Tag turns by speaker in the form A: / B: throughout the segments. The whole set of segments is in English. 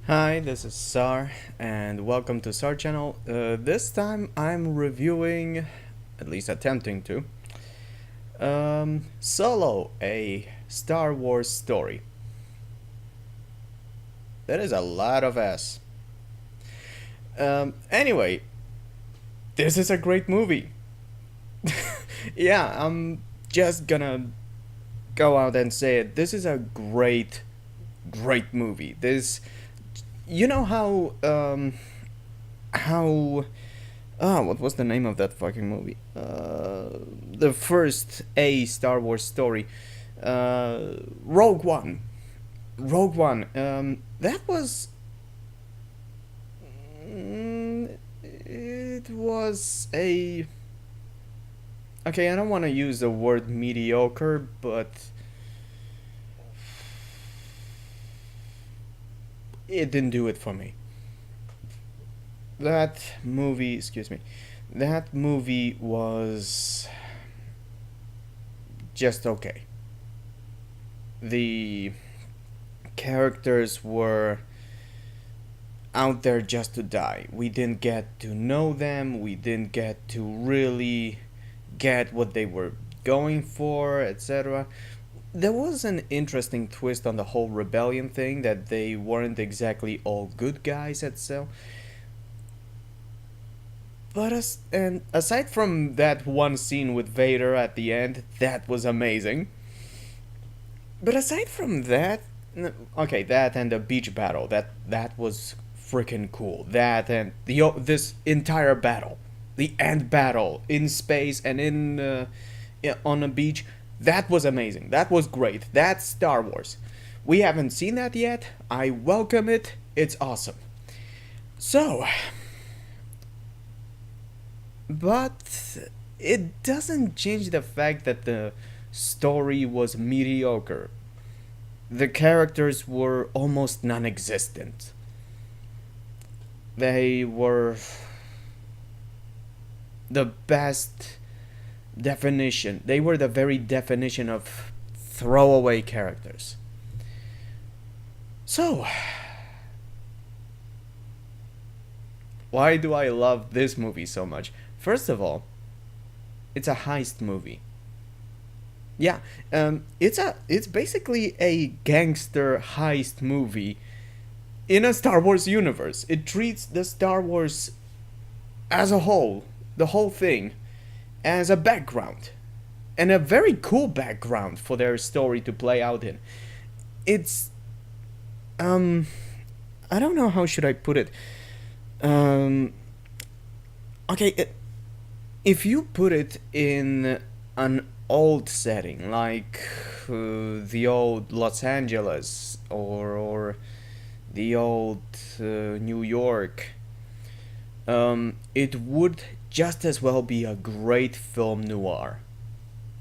A: Hi, this is Sar, and welcome to Sar channel. This time I'm reviewing, at least attempting to, Solo, a Star Wars story. That is a lot of S. Anyway, this is a great movie. Yeah, I'm just gonna go out and say it. This is a great movie. You know how what was the name of that fucking movie? The first A Star Wars story. Rogue One. Rogue One. That was. It was a. Okay, I don't want to use the word mediocre, but it didn't do it for me. That movie, excuse me, that movie was just okay. The characters were out there just to die. We didn't get to know them, we didn't get to really get what they were going for, etc. There was an interesting twist on the whole rebellion thing, that they weren't exactly all good guys, etc. And aside from that one scene with Vader at the end, that was amazing. But aside from that, okay, that and the beach battle, that was freaking cool. That and this entire battle, the end battle in space and in on a beach, that was amazing. That was great. That's Star Wars. We haven't seen that yet. I welcome it. It's awesome. So, but it doesn't change the fact that the story was mediocre. The characters were almost non existent. They were the best definition. They were the very definition of throwaway characters. So, why do I love this movie so much? First of all, it's a heist movie. Yeah, it's basically a gangster heist movie in a Star Wars universe. It treats the Star Wars as a whole, the whole thing, as a background, and a very cool background for their story to play out in. It's um, I don't know how should I put it. Um, okay, if you put it in an old setting like the old Los Angeles or the old New York, it would just as well be a great film noir.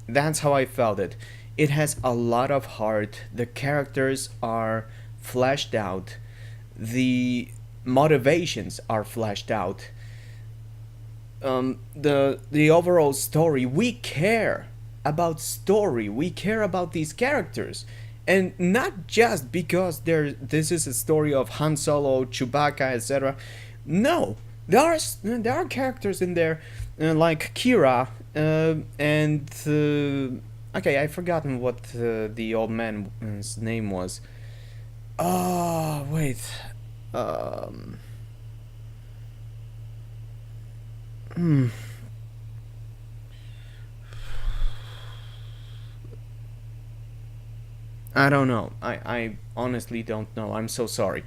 A: That's how I felt it. It has a lot of heart. The characters are fleshed out. The motivations are fleshed out. The overall story, we care about story. We care about these characters, and not just because this is a story of Han Solo, Chewbacca, etc. No, there are characters in there like Kira and okay, I've forgotten what the old man's name was. Oh wait, um, hmm. I don't know. I honestly don't know. I'm so sorry.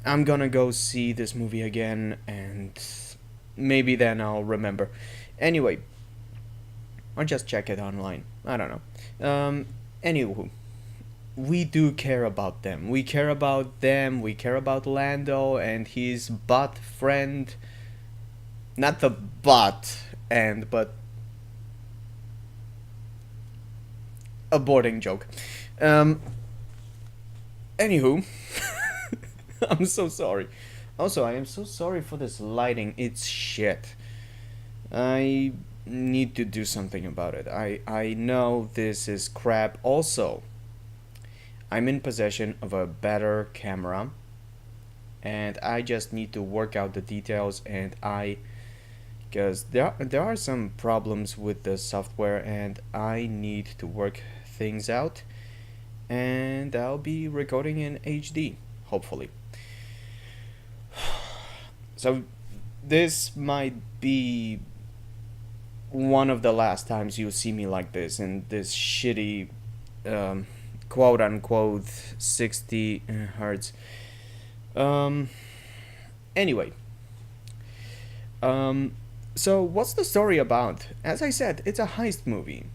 A: I'm gonna go see this movie again, and maybe then I'll remember. Anyway, or just check it online. I don't know. Anywho, we do care about them. We care about them. We care about Lando and his bot friend. Not the bot and, but a boarding joke. Um. Anywho, I'm so sorry. Also, I am so sorry for this lighting. It's shit. I need to do something about it. I know this is crap. Also, I'm in possession of a better camera. and I just need to work out the details, and I because there are some problems with the software, and I need to work things out, and I'll be recording in HD, hopefully. So this might be one of the last times you see me like this in this shitty um, quote unquote 60 hertz. Um, anyway, um, so what's the story about? As I said, it's a heist movie,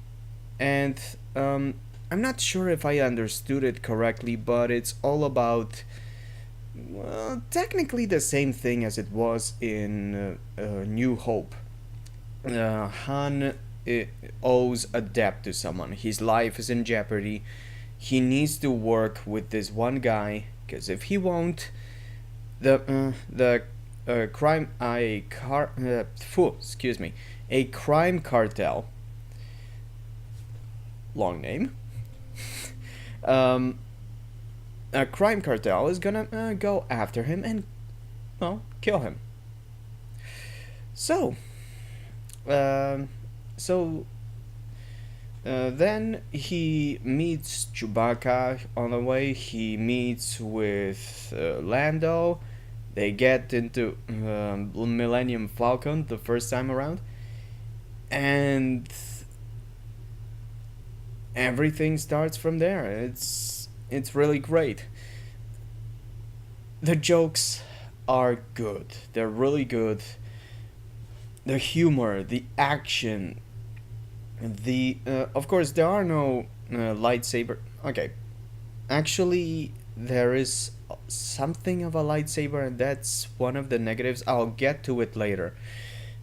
A: and I'm not sure if I understood it correctly, but it's all about, well, technically the same thing as it was in New Hope. Han owes a debt to someone. His life is in jeopardy. He needs to work with this one guy, because if he won't, the crime a car excuse me, a crime cartel, long name, um, a crime cartel is gonna go after him and, well, kill him. So, um, so then he meets Chewbacca on the way. He meets with Lando. They get into Millennium Falcon the first time around, and everything starts from there. It's really great. The jokes are good. They're really good. The humor, the action, the of course there are no lightsaber. Okay, actually there is something of a lightsaber, and that's one of the negatives. I'll get to it later,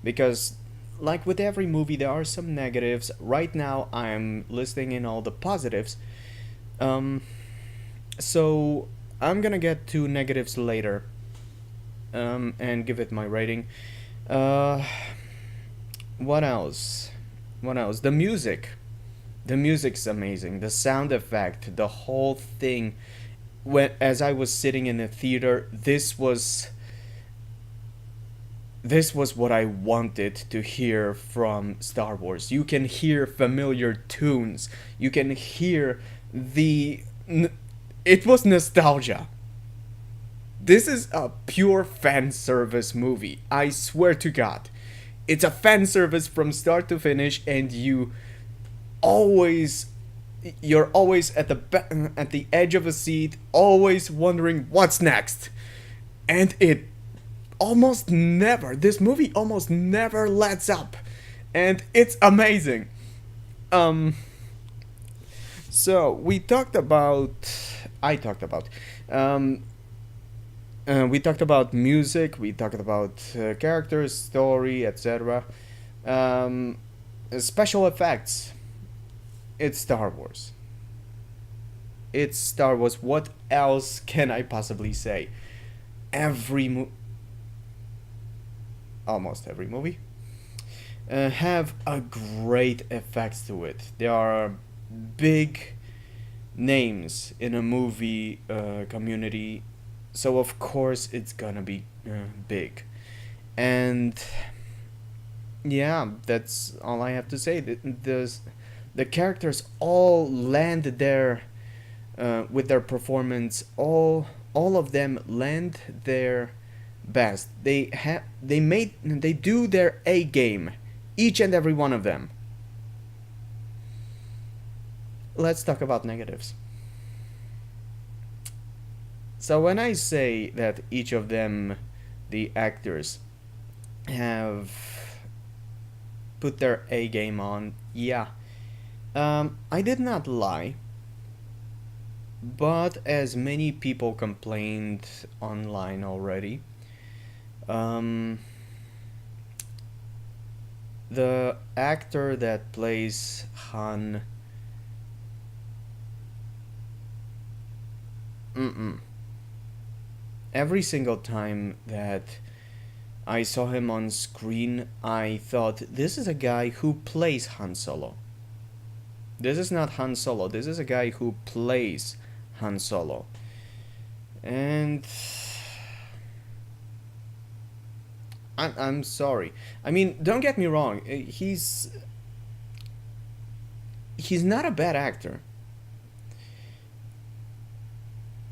A: because like with every movie there are some negatives. Right now I'm listing in all the positives. um so I'm gonna get to negatives later, and give it my rating. uh what else? What else? The music. The music's amazing. The sound effect, the whole thing. When as I was sitting in the theater, this was what I wanted to hear from Star Wars. You can hear familiar tunes. You can hear the it was nostalgia. This is a pure fan service movie. I swear to God. It's a fan service from start to finish, and always you're always at at the edge of a seat, always wondering what's next. And this movie almost never lets up, and it's amazing. Um so I talked about um we talked about music, we talked about characters, story, etc. um Special effects. It's Star Wars. It's Star Wars. What else can I possibly say? Every almost every movie have a great effects to it. There are big names in a movie community, so of course it's gonna be big. And yeah, that's all I have to say. The characters all land there with their performance. All of them land their best. They do their A game, each and every one of them. Let's talk about negatives. So when I say that each of them, the actors, have put their A game on, yeah, I did not lie. But as many people complained online already, um, the actor that plays Han, mm-mm. Every single time that I saw him on screen, I thought this is a guy who plays Han Solo. This is not Han Solo. This is a guy who plays Han Solo. And I'm sorry. I mean, don't get me wrong. He's not a bad actor.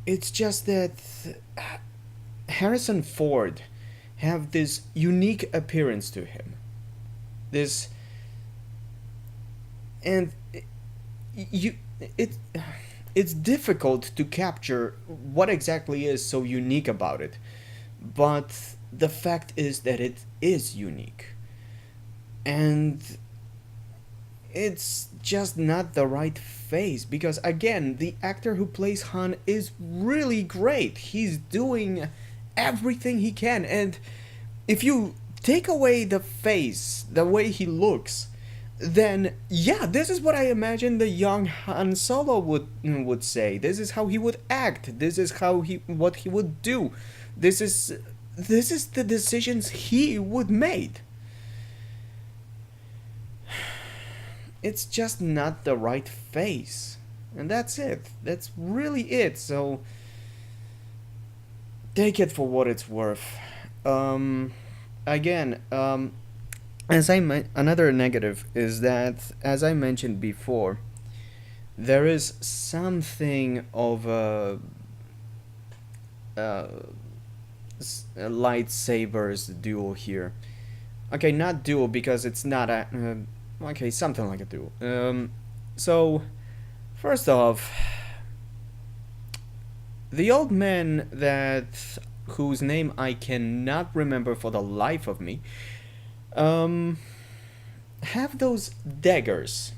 A: It's just that Harrison Ford have this unique appearance to him. This and you it it's difficult to capture what exactly is so unique about it. But the fact is that it is unique. And it's just not the right face because again the actor who plays Han is really great. He's doing everything he can, and if you take away the face, the way he looks, then yeah, this is what I imagine the young Han Solo would say. This is how he would act. This is how he what he would do. This is this is the decisions he would make. It's just not the right face. And that's it. That's really it. So take it for what it's worth. Um Again, another negative is that as I mentioned before, there is something of uh, a lightsabers duel here. Okay, not duel because it's not a. Okay, something like a duel. So, first off, the old man that whose name I cannot remember for the life of me, um, have those daggers.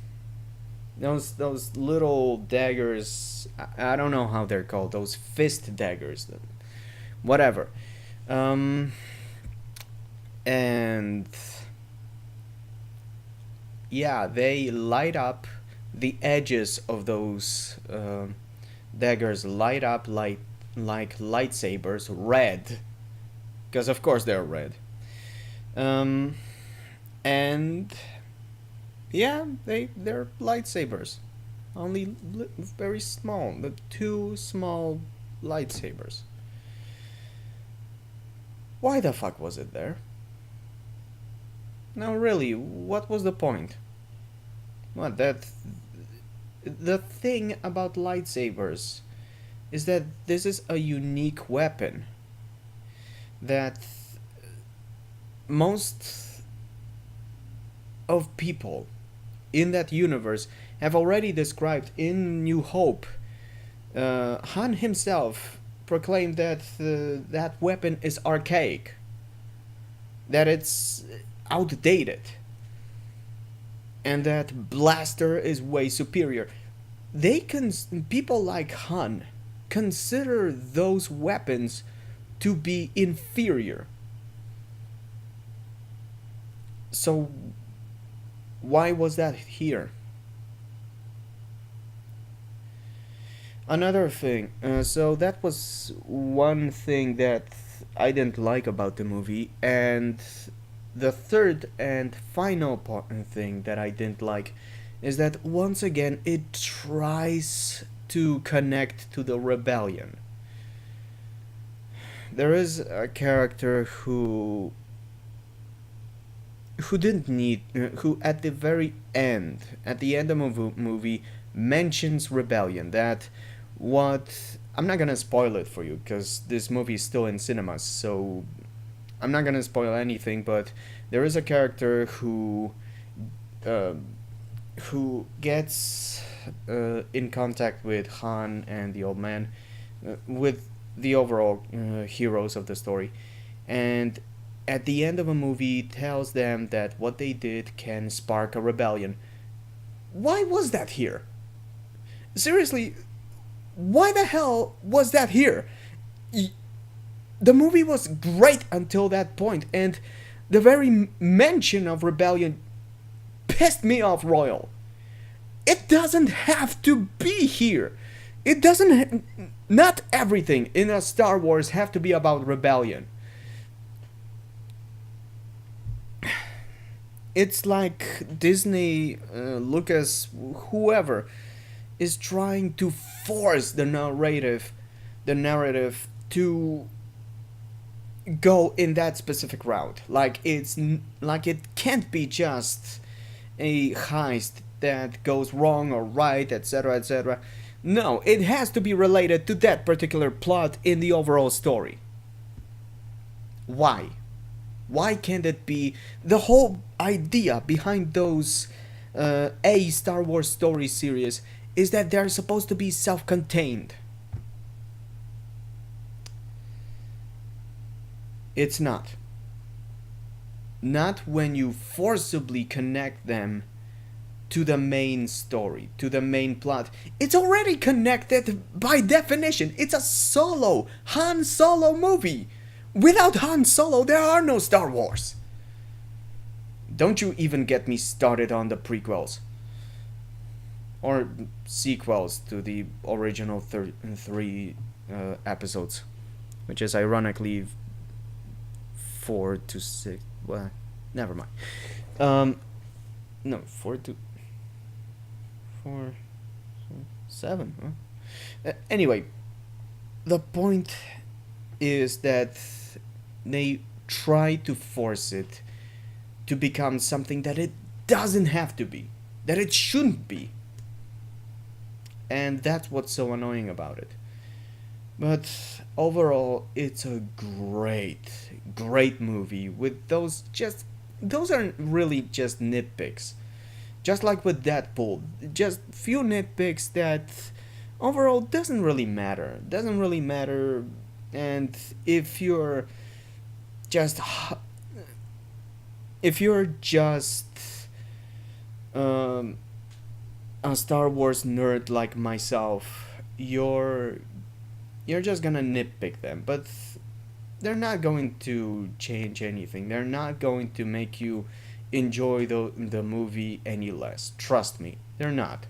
A: Those little daggers. I don't know how they're called. Those fist daggers. Whatever. Um, and yeah, they light up the edges of those daggers light up like lightsabers red, because of course they're red. Um, and yeah, they're lightsabers, only very small, the two small lightsabers. Why the fuck was it there? No, really, what was the point? What that the thing about lightsabers is that this is a unique weapon that most of people in that universe have already described in New Hope. Han himself proclaimed that that weapon is archaic, that it's outdated, and that blaster is way superior. People like Han consider those weapons to be inferior. So why was that here? Another thing, so that was one thing that I didn't like about the movie, and the third and final thing that I didn't like is that once again it tries to connect to the rebellion. There is a character who didn't need who at the end of the movie mentions rebellion. That what I'm not gonna spoil it for you because this movie is still in cinemas, so I'm not gonna spoil anything. But there is a character uh, who gets in contact with Han and the old man, with the overall heroes of the story, and at the end of a movie tells them that what they did can spark a rebellion. Why was that here? Seriously, why the hell was that here? The movie was great until that point, and the very mention of rebellion pissed me off royal. It doesn't have to be here. It doesn't. Not everything in a Star Wars have to be about rebellion. It's like Disney, Lucas, whoever is trying to force the narrative to go in that specific route. Like like it can't be just a heist that goes wrong or right, etc., etc. No, it has to be related to that particular plot in the overall story. Why? Why can't it be the whole idea behind those A Star Wars story series is that they're supposed to be self-contained. It's not. Not when you forcibly connect them to the main story, to the main plot. It's already connected by definition. It's a solo, Han Solo movie. Without Han Solo, there are no Star Wars. Don't you even get me started on the prequels. Or sequels to the original three episodes. Which is ironically 4 to 6. Well, never mind. No, 4 to 4, 7. Huh? Anyway, the point is that they try to force it to become something that it doesn't have to be, that it shouldn't be. And that's what's so annoying about it. But overall, it's a great movie with those aren't really just nitpicks. Just like with Deadpool, just few nitpicks that overall doesn't really matter. Doesn't really matter. And just if you're just a Star Wars nerd like myself, you're just gonna nitpick them, but they're not going to change anything. They're not going to make you enjoy the movie any less. Trust me, they're not.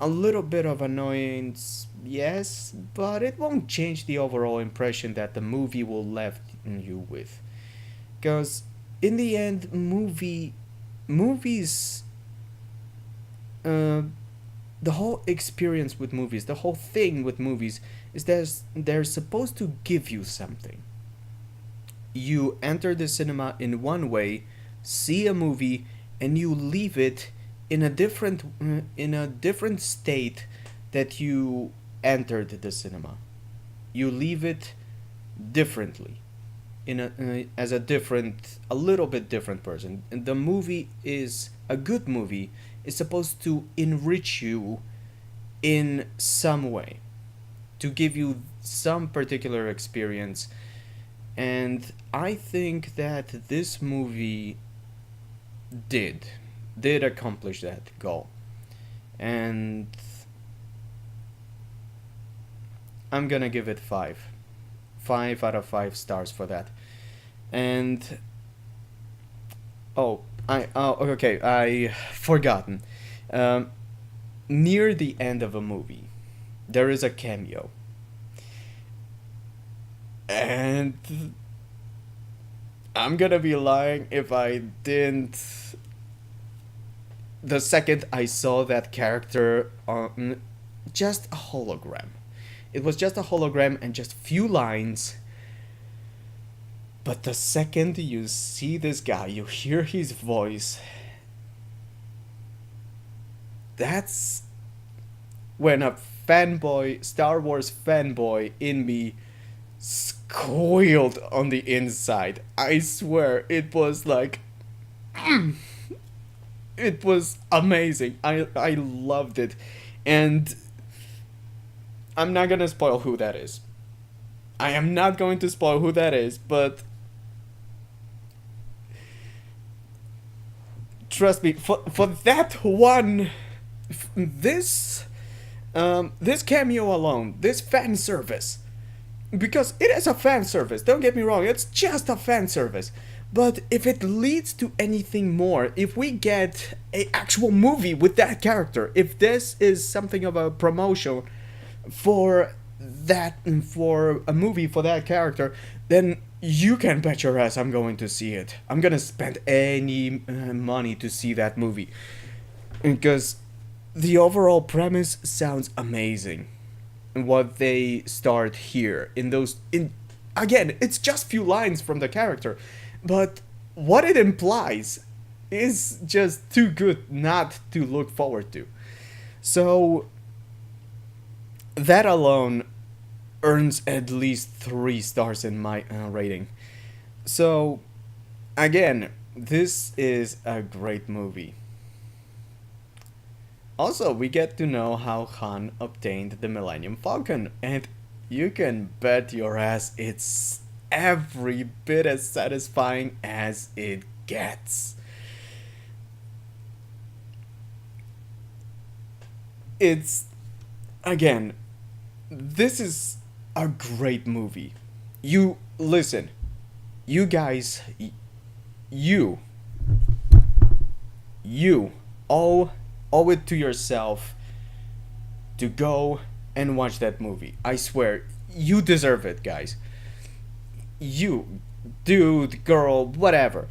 A: A little bit of annoyance, yes, but it won't change the overall impression that the movie will left you with. Because in the end, movies, uh, the whole experience with movies, the whole thing with movies is that they're supposed to give you something. You enter the cinema in one way, see a movie, and you leave it in a different state that you entered the cinema. You leave it differently, as a little bit different person. And the movie is a good movie is supposed to enrich you in some way, to give you some particular experience. And I think that this movie did accomplish that goal. And I'm gonna give it 5 out of 5 stars for that. And okay, I forgotten. um, Near the end of a movie there is a cameo, and I'm gonna be lying if I didn't, the second I saw that character on just a hologram. It was just a hologram and just few lines. But the second you see this guy, you hear his voice, that's when a fanboy, Star Wars fanboy in me squealed on the inside. I swear, it was like, it was amazing. I loved it. And I'm not gonna spoil who that is. I am not going to spoil who that is, but trust me, for that one, this cameo alone, this fan service, because it is a fan service. Don't get me wrong, it's just a fan service. But if it leads to anything more, if we get a actual movie with that character, if this is something of a promotion for for a movie for that character, then you can bet your ass I'm going to see it. I'm gonna spend any money to see that movie, because the overall premise sounds amazing. And what they start here in again, it's just few lines from the character, but what it implies is just too good not to look forward to. So that alone earns at least 3 stars in my rating. So again, this is a great movie. Also, we get to know how Han obtained the Millennium Falcon, and you can bet your ass it's every bit as satisfying as it gets. It's, again, this is a great movie. You, listen, you guys, you, you owe it to yourself to go and watch that movie. I swear, you deserve it, guys. You, dude, girl, whatever.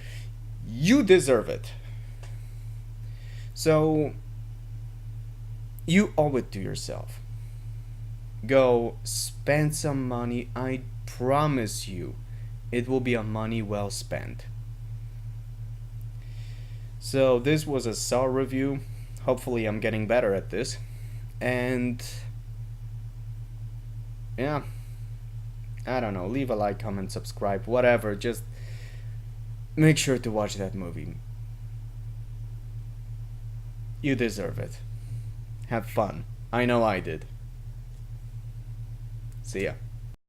A: You deserve it. So, you owe it to yourself. Go spend some money. I promise you, it will be a money well spent. So, this was a Saw review. Hopefully, I'm getting better at this. And yeah, I don't know. Leave a like, comment, subscribe, whatever. Just make sure to watch that movie. You deserve it. Have fun. I know I did. See ya.